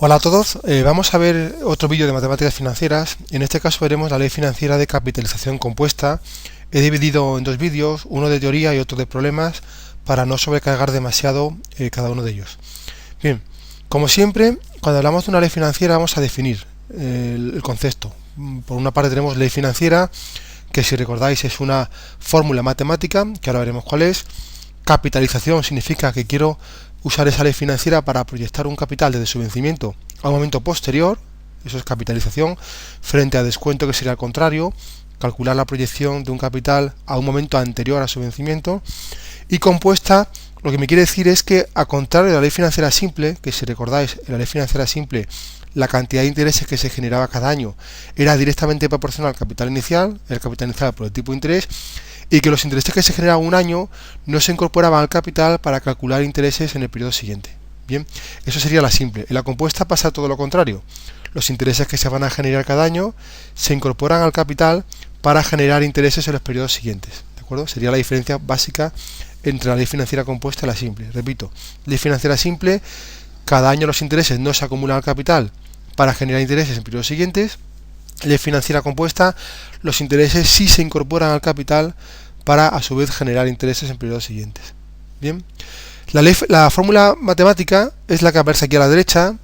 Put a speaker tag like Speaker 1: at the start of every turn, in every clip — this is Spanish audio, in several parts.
Speaker 1: Hola a todos, vamos a ver otro vídeo de matemáticas financieras. En este caso veremos la ley financiera de capitalización compuesta. He dividido en dos vídeos, uno de teoría y otro de problemas, para no sobrecargar demasiado cada uno de ellos. Bien, como siempre, cuando hablamos de una ley financiera vamos a definir el concepto. Por una parte tenemos ley financiera, que si recordáis es una fórmula matemática, que ahora veremos cuál es. Capitalización significa que quiero usar esa ley financiera para proyectar un capital desde su vencimiento a un momento posterior, eso es capitalización, frente a descuento, que sería al contrario, calcular la proyección de un capital a un momento anterior a su vencimiento. Y compuesta, lo que me quiere decir es que, a contrario de la ley financiera simple, que si recordáis, en la ley financiera simple la cantidad de intereses que se generaba cada año era directamente proporcional al capital inicial, el capital inicial por el tipo de interés, y que los intereses que se generaban un año no se incorporaban al capital para calcular intereses en el periodo siguiente. Bien, eso sería la simple. En la compuesta pasa todo lo contrario. Los intereses que se van a generar cada año se incorporan al capital para generar intereses en los periodos siguientes. ¿De acuerdo? Sería la diferencia básica entre la ley financiera compuesta y la simple. Repito, ley financiera simple, cada año los intereses no se acumulan al capital para generar intereses en periodos siguientes. Ley financiera compuesta, los intereses sí se incorporan al capital para a su vez generar intereses en periodos siguientes. Bien, la fórmula matemática es la que aparece aquí a la derecha.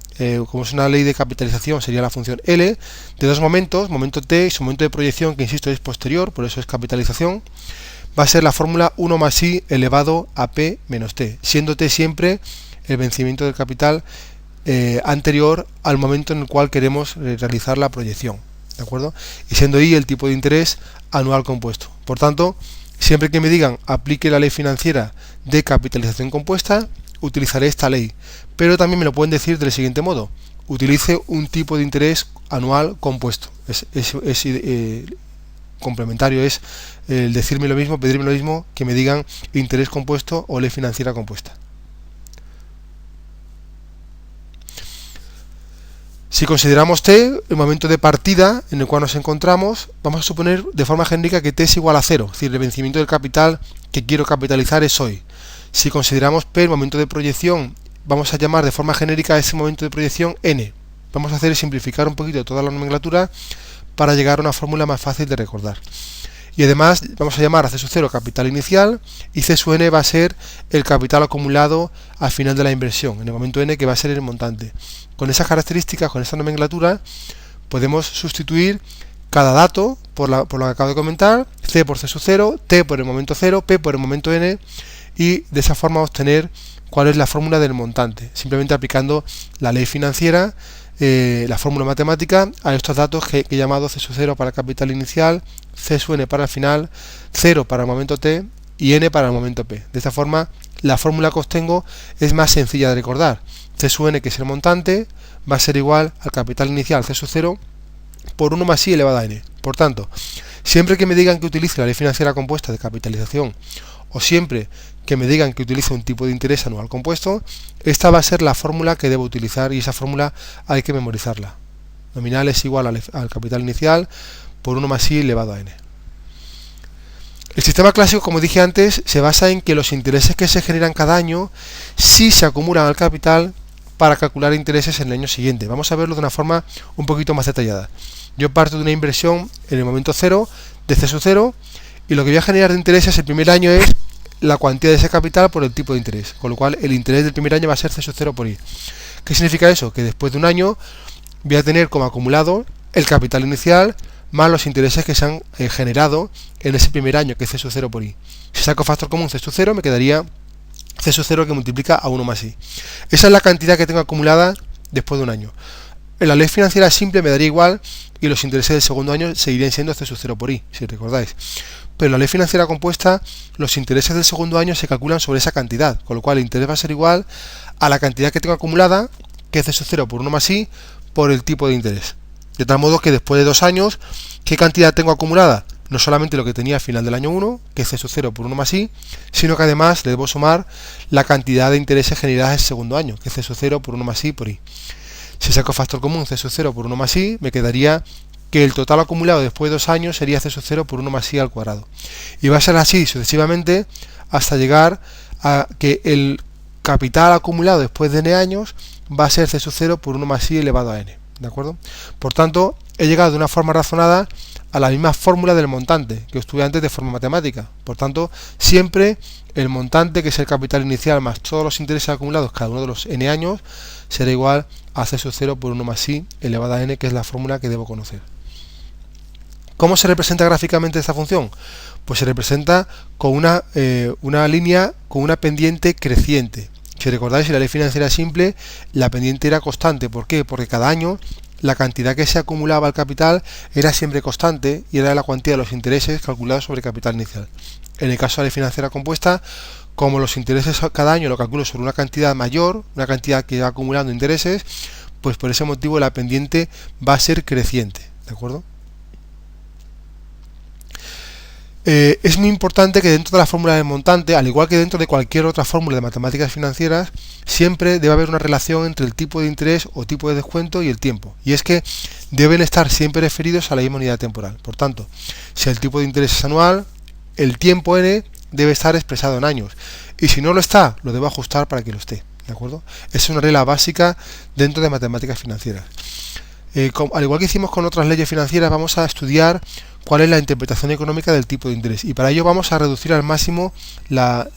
Speaker 1: Como es una ley de capitalización, sería la función L de dos momentos, momento t y su momento de proyección, que insisto es posterior, por eso es capitalización. Va a ser la fórmula 1 más i elevado a p menos t, siendo t siempre el vencimiento del capital anterior al momento en el cual queremos realizar la proyección, ¿de acuerdo? Y siendo i el tipo de interés anual compuesto. Por tanto, siempre que me digan aplique la ley financiera de capitalización compuesta, utilizaré esta ley, pero también me lo pueden decir del siguiente modo: utilice un tipo de interés anual compuesto. Complementario, es el decirme lo mismo, pedirme lo mismo, que me digan interés compuesto o ley financiera compuesta. Si consideramos t el momento de partida en el cual nos encontramos, vamos a suponer de forma genérica que t es igual a 0, es decir, el vencimiento del capital que quiero capitalizar es hoy. Si consideramos p el momento de proyección, vamos a llamar de forma genérica a ese momento de proyección n. Vamos a hacer es simplificar un poquito toda la nomenclatura para llegar a una fórmula más fácil de recordar. Y además vamos a llamar a c sub 0 capital inicial, y c sub n va a ser el capital acumulado al final de la inversión, en el momento n, que va a ser el montante. Con esas características, con esa nomenclatura, podemos sustituir cada dato por lo que acabo de comentar: c por c sub 0, t por el momento 0, p por el momento n, y de esa forma obtener cuál es la fórmula del montante, simplemente aplicando la ley financiera, la fórmula matemática, a estos datos que he llamado c sub 0 para el capital inicial, c sub n para el final, 0 para el momento t y n para el momento p. De esta forma, la fórmula que obtengo es más sencilla de recordar. C sub n, que es el montante, va a ser igual al capital inicial c sub 0 por 1 más i elevado a n. Por tanto, siempre que me digan que utilice la ley financiera compuesta de capitalización, o siempre que me digan que utilice un tipo de interés anual compuesto, esta va a ser la fórmula que debo utilizar, y esa fórmula hay que memorizarla. Nominal es igual al capital inicial por 1 más i elevado a n. El sistema clásico, como dije antes, se basa en que los intereses que se generan cada año sí se acumulan al capital para calcular intereses en el año siguiente. Vamos a verlo de una forma un poquito más detallada. Yo parto de una inversión en el momento 0 de c sub 0, y lo que voy a generar de intereses el primer año es la cuantía de ese capital por el tipo de interés, con lo cual el interés del primer año va a ser c sub 0 por i. ¿Qué significa eso? Que después de un año voy a tener como acumulado el capital inicial más los intereses que se han generado en ese primer año, que es c sub 0 por i. Si saco factor común c sub 0, me quedaría c sub 0 que multiplica a 1 más i. Esa es la cantidad que tengo acumulada después de un año. En la ley financiera simple me daría igual, y los intereses del segundo año seguirían siendo c sub 0 por i, si recordáis. Pero en la ley financiera compuesta, los intereses del segundo año se calculan sobre esa cantidad, con lo cual el interés va a ser igual a la cantidad que tengo acumulada, que es c sub 0 por 1 más i, por el tipo de interés. De tal modo que después de 2 años, ¿qué cantidad tengo acumulada? No solamente lo que tenía al final del año 1, que es c sub 0 por 1 más i, sino que además le debo sumar la cantidad de intereses generadas en el segundo año, que es c sub 0 por 1 más i por i. Si saco factor común c sub 0 por 1 más i, me quedaría que el total acumulado después de 2 años sería c sub 0 por 1 más i al cuadrado. Y va a ser así sucesivamente hasta llegar a que el capital acumulado después de n años va a ser c sub 0 por 1 más i elevado a n, ¿de acuerdo? Por tanto, he llegado de una forma razonada a la misma fórmula del montante que estuve antes de forma matemática. Por tanto, siempre el montante, que es el capital inicial más todos los intereses acumulados cada uno de los n años, será igual a c sub 0 por 1 más i elevado a n, que es la fórmula que debo conocer. ¿Cómo se representa gráficamente esta función? Pues se representa con una línea con una pendiente creciente. Si recordáis, en la ley financiera simple, la pendiente era constante. ¿Por qué? Porque cada año la cantidad que se acumulaba al capital era siempre constante y era la cuantía de los intereses calculados sobre el capital inicial. En el caso de la ley financiera compuesta, como los intereses cada año lo calculo sobre una cantidad mayor, una cantidad que va acumulando intereses, pues por ese motivo la pendiente va a ser creciente, ¿de acuerdo? Es muy importante que dentro de la fórmula del montante, al igual que dentro de cualquier otra fórmula de matemáticas financieras, siempre debe haber una relación entre el tipo de interés o tipo de descuento y el tiempo. Y es que deben estar siempre referidos a la misma unidad temporal. Por tanto, si el tipo de interés es anual, el tiempo n debe estar expresado en años. Y si no lo está, lo debo ajustar para que lo esté, ¿de acuerdo? Es una regla básica dentro de matemáticas financieras. Al igual que hicimos con otras leyes financieras, vamos a estudiar cuál es la interpretación económica del tipo de interés, y para ello vamos a reducir al máximo la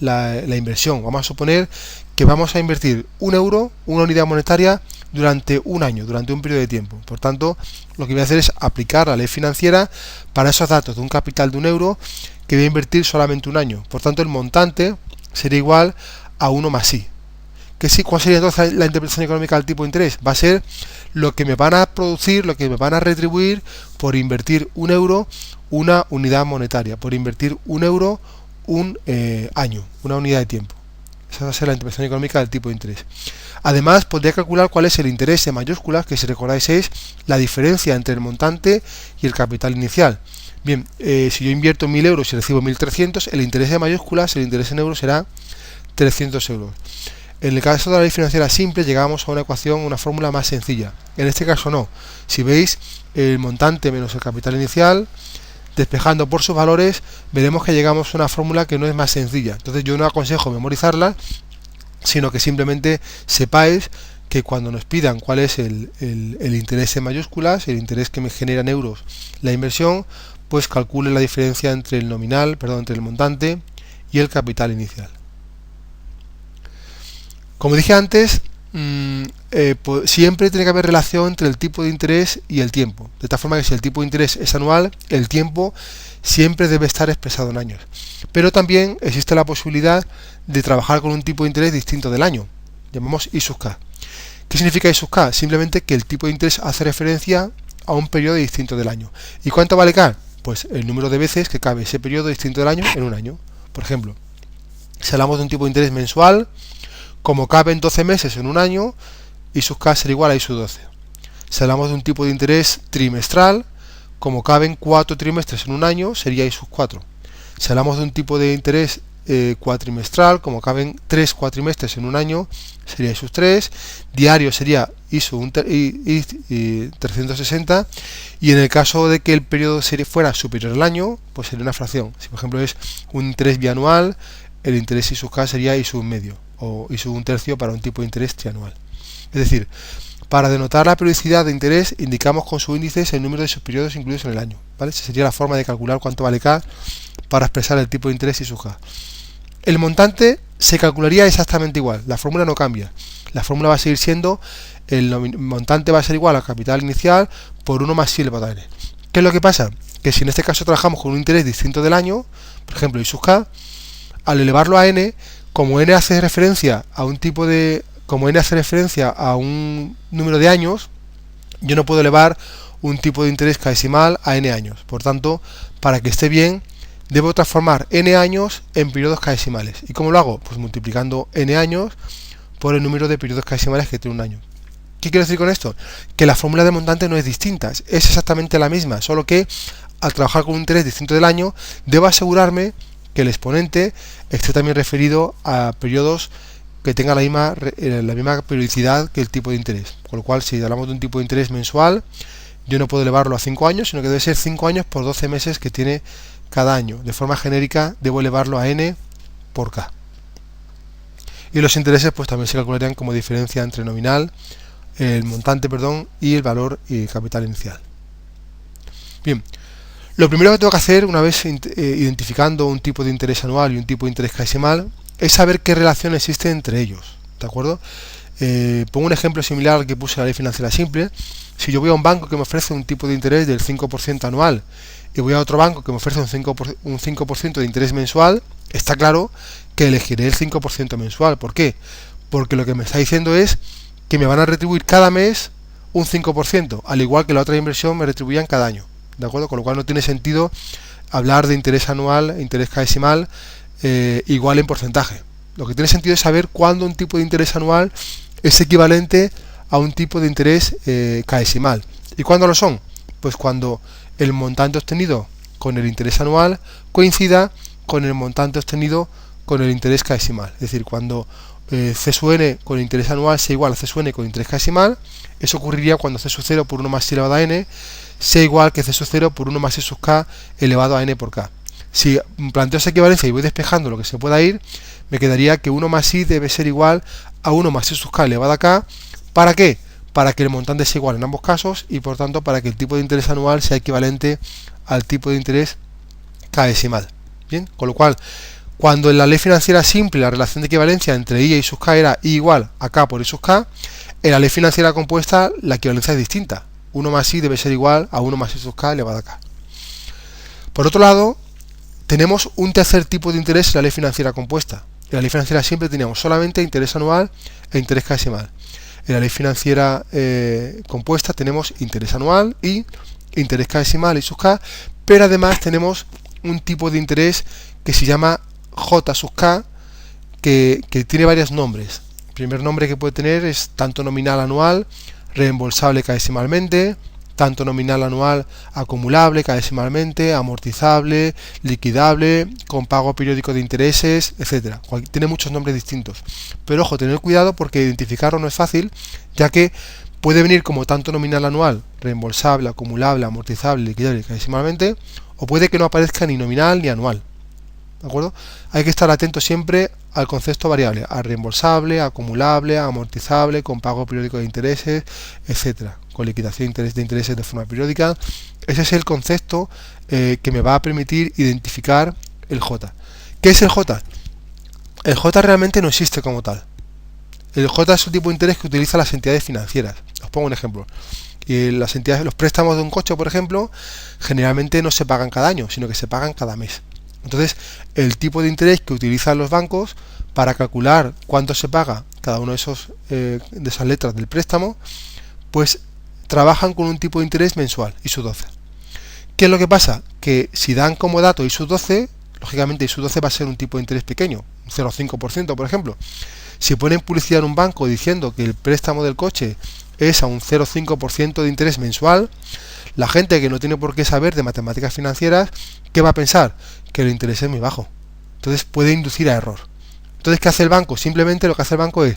Speaker 1: inversión. Vamos a suponer que vamos a invertir 1 euro, una unidad monetaria, durante un año, durante un periodo de tiempo. Por tanto, lo que voy a hacer es aplicar la ley financiera para esos datos de un capital de 1 euro que voy a invertir solamente un año. Por tanto, el montante sería igual a 1 más i. ¿Cuál sería entonces la interpretación económica del tipo de interés? Va a ser lo que me van a producir, lo que me van a retribuir por invertir 1 euro una unidad monetaria, por invertir 1 euro un año, una unidad de tiempo. Esa va a ser la interpretación económica del tipo de interés. Además, podría calcular cuál es el interés en mayúsculas, que si recordáis es la diferencia entre el montante y el capital inicial. Bien, si yo invierto 1.000 euros y recibo 1.300, el interés en mayúsculas, el interés en euros será 300 euros. En el caso de la ley financiera simple llegamos a una ecuación, una fórmula más sencilla. En este caso no. Si veis el montante menos el capital inicial, despejando por sus valores, veremos que llegamos a una fórmula que no es más sencilla. Entonces yo no aconsejo memorizarla, sino que simplemente sepáis que cuando nos pidan cuál es el interés en mayúsculas, el interés que me genera en euros la inversión, pues calcule la diferencia entre el nominal, entre el montante y el capital inicial. Como dije antes, siempre tiene que haber relación entre el tipo de interés y el tiempo. De tal forma que si el tipo de interés es anual, el tiempo siempre debe estar expresado en años. Pero también existe la posibilidad de trabajar con un tipo de interés distinto del año. Llamamos I sub k. ¿Qué significa I sub k? Simplemente que el tipo de interés hace referencia a un periodo distinto del año. ¿Y cuánto vale k? Pues el número de veces que cabe ese periodo distinto del año en un año. Por ejemplo, si hablamos de un tipo de interés mensual, como caben 12 meses en un año, I sub k será igual a I sub 12. Si hablamos de un tipo de interés trimestral, como caben 4 trimestres en un año, sería I sub 4. Si hablamos de un tipo de interés cuatrimestral, como caben 3 cuatrimestres en un año, sería I sub 3. Diario sería I sub 360. Y en el caso de que el periodo fuera superior al año, pues sería una fracción. Si por ejemplo es un interés bianual, el interés I sub k sería I sub medio, o I sub un tercio para un tipo de interés trianual. Es decir, para denotar la periodicidad de interés, indicamos con su índice el número de sus periodos incluidos en el año, ¿vale? Esa sería la forma de calcular cuánto vale k para expresar el tipo de interés I sub k. El montante se calcularía exactamente igual, la fórmula no cambia. La fórmula va a seguir siendo, el montante va a ser igual al capital inicial por 1 más i elevado a n. ¿Qué es lo que pasa? Que si en este caso trabajamos con un interés distinto del año, por ejemplo I sub k, al elevarlo a n, como n hace referencia a un número de años, yo no puedo elevar un tipo de interés decimal a n años. Por tanto, para que esté bien, debo transformar n años en periodos decimales. ¿Y cómo lo hago? Pues multiplicando n años por el número de periodos decimales que tiene un año. ¿Qué quiero decir con esto? Que la fórmula de montante no es distinta, es exactamente la misma, solo que al trabajar con un interés distinto del año, debo asegurarme que el exponente esté también referido a periodos que tengan la misma periodicidad que el tipo de interés. Con lo cual, si hablamos de un tipo de interés mensual, yo no puedo elevarlo a 5 años, sino que debe ser 5 años por 12 meses que tiene cada año. De forma genérica, debo elevarlo a n por k. Y los intereses pues también se calcularían como diferencia entre nominal, el montante, perdón, y el valor y capital inicial. Bien, lo primero que tengo que hacer una vez identificando un tipo de interés anual y un tipo de interés casimal es saber qué relación existe entre ellos, ¿de acuerdo? Pongo un ejemplo similar al que puse en la ley financiera simple. Si yo voy a un banco que me ofrece un tipo de interés del 5% anual y voy a otro banco que me ofrece un 5% de interés mensual, está claro que elegiré el 5% mensual. ¿Por qué? Porque lo que me está diciendo es que me van a retribuir cada mes un 5%, al igual que la otra inversión me retribuían cada año, ¿de acuerdo? Con lo cual no tiene sentido hablar de interés anual, interés casimal igual en porcentaje. Lo que tiene sentido es saber cuándo un tipo de interés anual es equivalente a un tipo de interés casimal. ¿Y cuándo lo son? Pues cuando el montante obtenido con el interés anual coincida con el montante obtenido con el interés casimal. Es decir, cuando C sub n con el interés anual sea igual a C sub n con interés casimal, eso ocurriría cuando C sub 0 por 1 más i elevado a n sea igual que C sub 0 por 1 más i sub k elevado a n por k. Si planteo esa equivalencia y voy despejando lo que se pueda ir, me quedaría que 1 más i debe ser igual a 1 más i sub k elevado a k. ¿Para qué? Para que el montante sea igual en ambos casos y por tanto para que el tipo de interés anual sea equivalente al tipo de interés k-decimal. Bien, con lo cual, cuando en la ley financiera simple la relación de equivalencia entre i y sub k era i igual a k por i sub k, en la ley financiera compuesta la equivalencia es distinta. 1 más i debe ser igual a 1 más i sub k elevado a k. Por otro lado, tenemos un tercer tipo de interés en la ley financiera compuesta. En la ley financiera simple teníamos solamente interés anual e interés casimal. En la ley financiera compuesta tenemos interés anual y interés casimal y sub k, pero además tenemos un tipo de interés que se llama J sub k, que tiene varios nombres. El primer nombre que puede tener es tanto nominal anual, reembolsable k-decimalmente, tanto nominal anual acumulable k-decimalmente, amortizable, liquidable, con pago periódico de intereses, etcétera. Tiene muchos nombres distintos. Pero ojo, tener cuidado porque identificarlo no es fácil, ya que puede venir como tanto nominal anual, reembolsable, acumulable, amortizable, liquidable k-decimalmente, o puede que no aparezca ni nominal ni anual. ¿De acuerdo? Hay que estar atento siempre al concepto variable, a reembolsable, acumulable, amortizable, con pago periódico de intereses, etcétera, con liquidación de intereses de forma periódica. Ese es el concepto que me va a permitir identificar el J. ¿Qué es el J? El J realmente no existe como tal. El J es un tipo de interés que utilizan las entidades financieras. Os pongo un ejemplo. Las entidades, los préstamos de un coche, por ejemplo, generalmente no se pagan cada año, sino que se pagan cada mes. Entonces, el tipo de interés que utilizan los bancos para calcular cuánto se paga cada uno de esas letras del préstamo, pues trabajan con un tipo de interés mensual, ISU 12. ¿Qué es lo que pasa? Que si dan como dato ISU 12, lógicamente ISU 12 va a ser un tipo de interés pequeño, un 0,5% por ejemplo. Si ponen publicidad en un banco diciendo que el préstamo del coche es a un 0,5% de interés mensual, la gente que no tiene por qué saber de matemáticas financieras, ¿qué va a pensar? Que el interés es muy bajo. Entonces puede inducir a error. Entonces, ¿qué hace el banco? Simplemente lo que hace el banco es,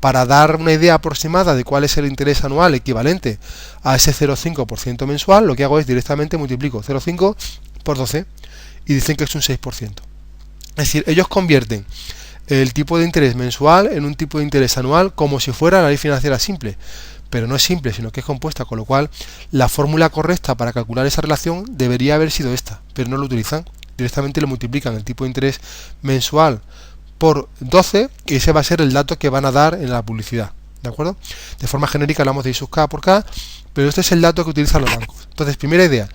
Speaker 1: para dar una idea aproximada de cuál es el interés anual equivalente a ese 0,5% mensual, lo que hago es directamente multiplico 0,5 por 12 y dicen que es un 6%. Es decir, ellos convierten el tipo de interés mensual en un tipo de interés anual como si fuera la ley financiera simple. Pero no es simple, sino que es compuesta, con lo cual la fórmula correcta para calcular esa relación debería haber sido esta, pero no lo utilizan. Directamente le multiplican el tipo de interés mensual por 12 y ese va a ser el dato que van a dar en la publicidad, ¿de acuerdo? De forma genérica hablamos de I sub k por k, pero este es el dato que utilizan los bancos. Entonces, primera idea,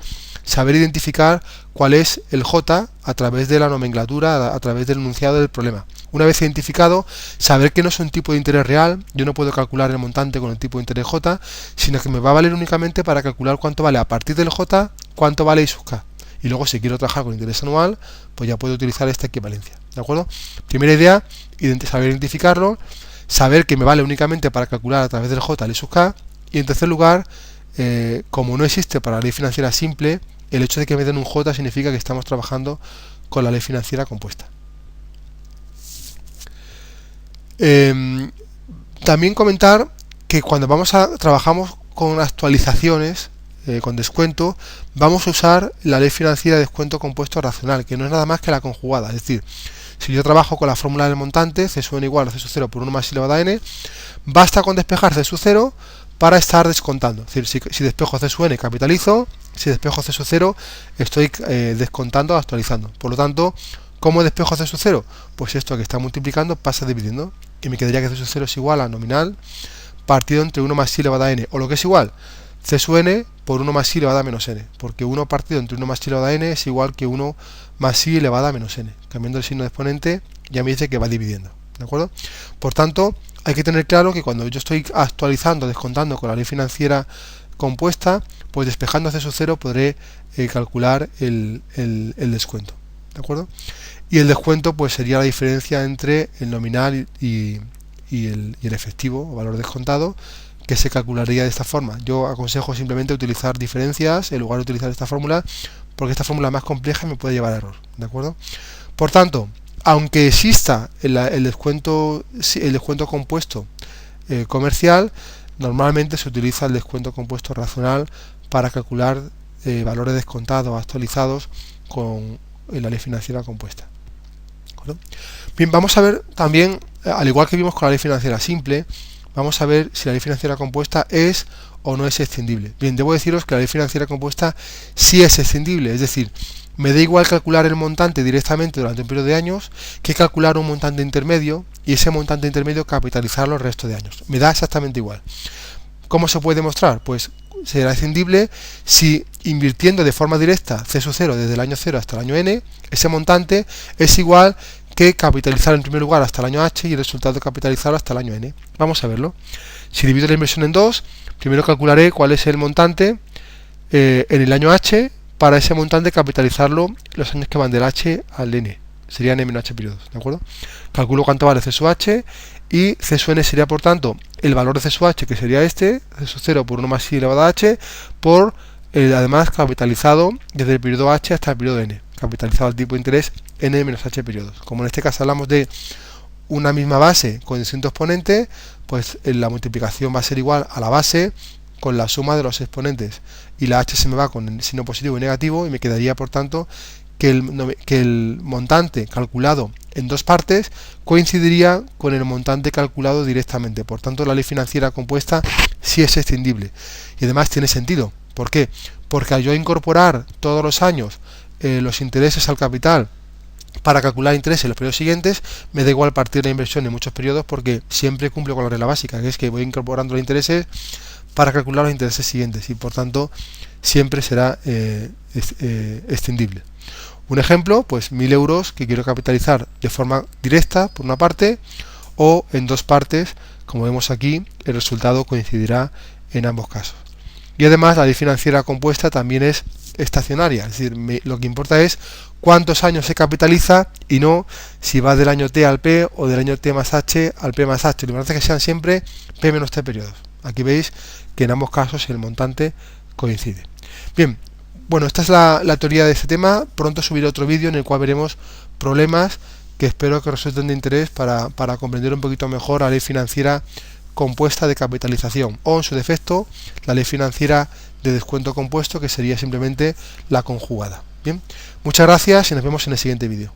Speaker 1: saber identificar cuál es el J a través de la nomenclatura, a través del enunciado del problema. Una vez identificado, saber que no es un tipo de interés real, yo no puedo calcular el montante con el tipo de interés J, sino que me va a valer únicamente para calcular cuánto vale a partir del J, cuánto vale I sub k. Y luego, si quiero trabajar con interés anual, pues ya puedo utilizar esta equivalencia, ¿de acuerdo? Primera idea, saber identificarlo, saber que me vale únicamente para calcular a través del J el I sub k, y en tercer lugar, como no existe para la ley financiera simple, el hecho de que me den un J significa que estamos trabajando con la ley financiera compuesta. También comentar que cuando trabajamos con actualizaciones, con descuento, vamos a usar la ley financiera de descuento compuesto racional, que no es nada más que la conjugada. Es decir, Si yo trabajo con la fórmula del montante, C sub n igual a C sub 0 por 1 más i elevado a n, basta con despejar C sub 0 para estar descontando. Es decir, si despejo C sub n, capitalizo; si despejo C sub 0, estoy descontando, actualizando. Por lo tanto, ¿cómo despejo C sub 0? Pues esto que está multiplicando pasa dividiendo, y me quedaría que C sub 0 es igual a nominal partido entre 1 más i elevado a n, o lo que es igual, C sub n por 1 más i elevado a menos n, porque 1 partido entre 1 más i elevado a n es igual que 1 más i elevado a menos n. Cambiando el signo de exponente, ya me dice que va dividiendo, ¿de acuerdo? Por tanto, hay que tener claro que cuando yo estoy actualizando, descontando con la ley financiera compuesta, pues despejando C sub 0 podré calcular el descuento, ¿de acuerdo? Y el descuento pues sería la diferencia entre el nominal y el efectivo o valor descontado, que se calcularía de esta forma. Yo aconsejo simplemente utilizar diferencias en lugar de utilizar esta fórmula, porque esta fórmula más compleja me puede llevar a error, ¿de acuerdo? Por tanto, aunque exista el descuento compuesto comercial, normalmente se utiliza el descuento compuesto racional para calcular valores descontados actualizados con la ley financiera compuesta, ¿de acuerdo? Bien, vamos a ver también, al igual que vimos con la ley financiera simple, vamos a ver si la ley financiera compuesta es o no es extendible. Bien, debo deciros que la ley financiera compuesta sí es extendible, es decir, me da igual calcular el montante directamente durante un periodo de años que calcular un montante intermedio y ese montante intermedio capitalizarlo el resto de años. Me da exactamente igual. ¿Cómo se puede demostrar? Pues será extendible si invirtiendo de forma directa C sub 0 desde el año 0 hasta el año n, ese montante es igual que capitalizar en primer lugar hasta el año h y el resultado capitalizarlo hasta el año n. Vamos a verlo. Si divido la inversión en dos, primero calcularé cuál es el montante en el año h, para ese montante capitalizarlo los años que van del h al n, serían n menos h periodos, ¿de acuerdo? Calculo cuánto vale C sub h, y C sub n sería por tanto el valor de C sub h, que sería este, C sub 0 por 1 más i elevado a h, por además capitalizado desde el periodo h hasta el periodo n, capitalizado al tipo de interés n menos h periodos. Como en este caso hablamos de una misma base con distintos exponentes, pues la multiplicación va a ser igual a la base con la suma de los exponentes, y la h se me va con el signo positivo y negativo, y me quedaría por tanto que el montante calculado en dos partes coincidiría con el montante calculado directamente. Por tanto, la ley financiera compuesta sí es extendible, y además tiene sentido. ¿Por qué? Porque al yo incorporar todos los años los intereses al capital para calcular intereses en los periodos siguientes, me da igual partir la inversión en muchos periodos, porque siempre cumplo con la regla básica, que es que voy incorporando los intereses para calcular los intereses siguientes, y por tanto siempre será extendible. Un ejemplo, pues 1000 euros que quiero capitalizar de forma directa por una parte, o en dos partes, como vemos aquí, el resultado coincidirá en ambos casos. Y además la ley financiera compuesta también es estacionaria, es decir, lo que importa es cuántos años se capitaliza, y no si va del año t al p o del año t más h al p más h. Lo importante es que sean siempre p menos t periodos. Aquí veis que en ambos casos el montante coincide. Bien, bueno, esta es la teoría de este tema. Pronto subiré otro vídeo en el cual veremos problemas que espero que resulten de interés para comprender un poquito mejor la ley financiera compuesta de capitalización, o en su defecto la ley financiera de descuento compuesto, que sería simplemente la conjugada. Bien, muchas gracias y nos vemos en el siguiente vídeo.